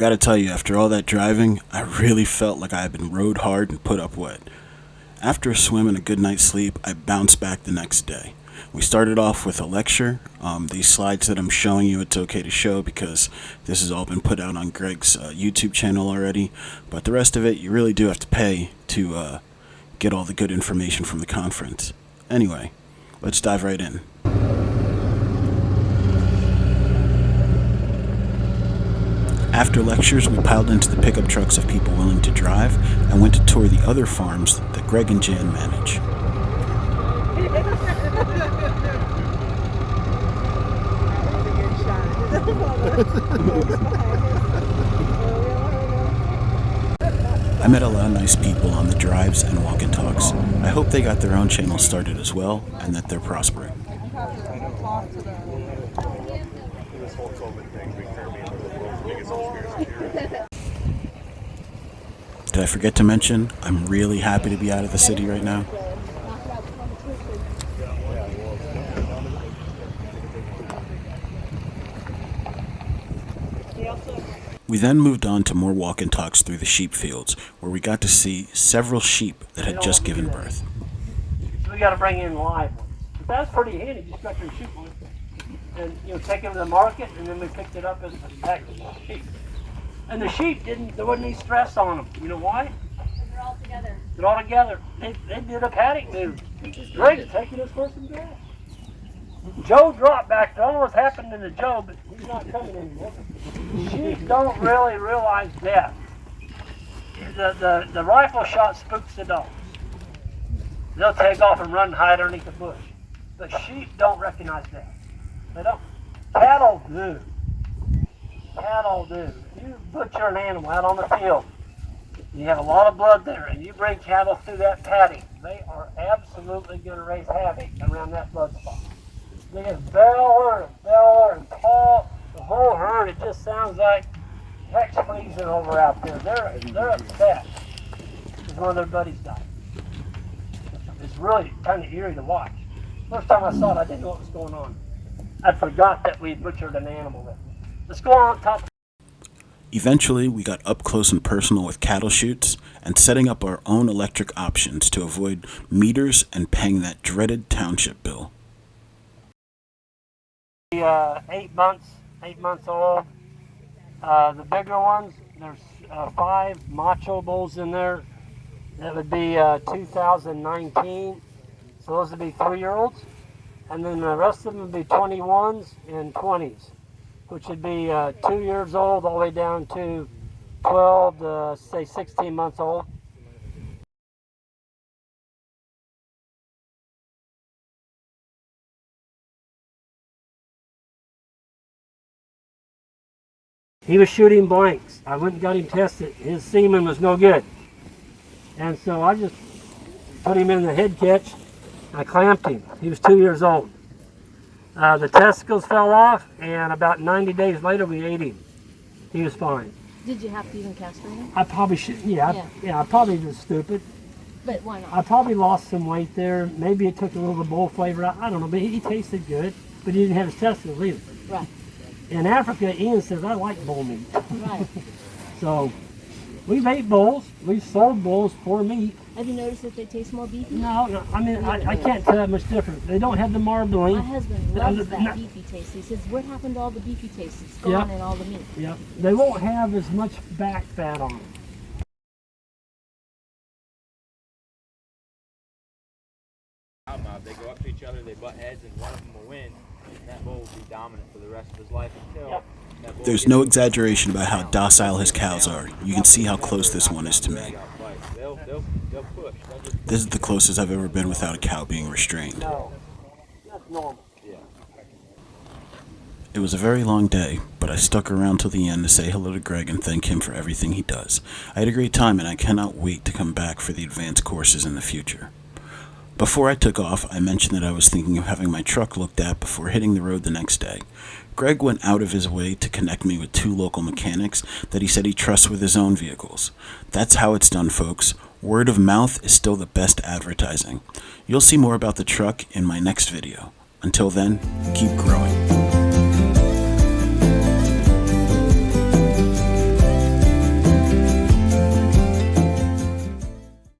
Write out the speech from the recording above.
gotta tell you, after all that driving, I really felt like I had been rode hard and put up wet. After a swim and a good night's sleep, I bounced back the next day. We started off with a lecture. These slides that I'm showing you, it's okay to show because this has all been put out on Greg's YouTube channel already. But the rest of it, you really do have to pay to get all the good information from the conference. Anyway, let's dive right in. After lectures, we piled into the pickup trucks of people willing to drive and went to tour the other farms that Greg and Jan manage. I met a lot of nice people on the drives and walk and talks. I hope they got their own channel started as well and that they're prospering. Did I forget to mention, I'm really happy to be out of the city right now. We then moved on to more walk and talks through the sheep fields, where we got to see several sheep that had just given birth. So we got to bring in live ones. But that's pretty handy, just got your shoot one. And take them to the market, and then we picked it up as a package of sheep. And the sheep there wasn't any stress on them. You know why? They're all together. They're all together. They did a paddock move. Greg's taking us for some gas. Joe dropped back. I don't know what's happened to Joe, but he's not coming anymore. Sheep don't really realize death. The rifle shot spooks the dogs. They'll take off and run and hide underneath the bush. But sheep don't recognize death. They don't. Cattle do. Cattle do. If you butcher an animal out on the field, you have a lot of blood there, and you bring cattle through that paddock, they are absolutely going to raise havoc around that blood spot. They just bellow and call the whole herd. It just sounds like heck's freezing over out there. They're upset because one of their buddies died. It's really kind of eerie to watch. First time I saw it, I didn't know what was going on. I forgot that we butchered an animal. Let's go on top. Eventually, we got up close and personal with cattle chutes and setting up our own electric options to avoid meters and paying that dreaded township bill. 8 months old. The bigger ones, there's 5 macho bulls in there. That would be 2019. So those would be 3-year-olds. And then the rest of them would be 21s and 20s, which would be 2 years old all the way down to 12 to say 16 months old. He was shooting blanks. I went and got him tested. His semen was no good. And so I just put him in the head catch. I clamped him. He was 2 years old. The testicles fell off, and about 90 days later we ate him. He was fine. Did you have to even castrate him? I probably should, yeah, I probably was stupid. But why not? I probably lost some weight there. Maybe it took a little of the bull flavor out. I don't know, but he tasted good, but he didn't have his testicles either. Right. In Africa, Ian says, I like bull meat. Right. So, we've ate bulls. We've sold bulls for meat. Have you noticed that they taste more beefy? No, I mean, I can't tell that much difference. They don't have the marbling. My husband loves that beefy taste. He says, what happened to all the beefy taste? It's gone in all the meat. Yep. They won't have as much back fat on them. They go up to each other, they butt heads, and one of them will win. And that bull will be dominant for the rest of his life until... There's no exaggeration about how docile his cows are. You can see how close this one is to me. They'll push. This is the closest I've ever been without a cow being restrained. No, that's normal. Yeah. It was a very long day, but I stuck around till the end to say hello to Greg and thank him for everything he does. I had a great time and I cannot wait to come back for the advanced courses in the future. Before I took off, I mentioned that I was thinking of having my truck looked at before hitting the road the next day. Greg went out of his way to connect me with 2 local mechanics that he said he trusts with his own vehicles. That's how it's done, folks. Word of mouth is still the best advertising. You'll see more about the truck in my next video. Until then, keep growing.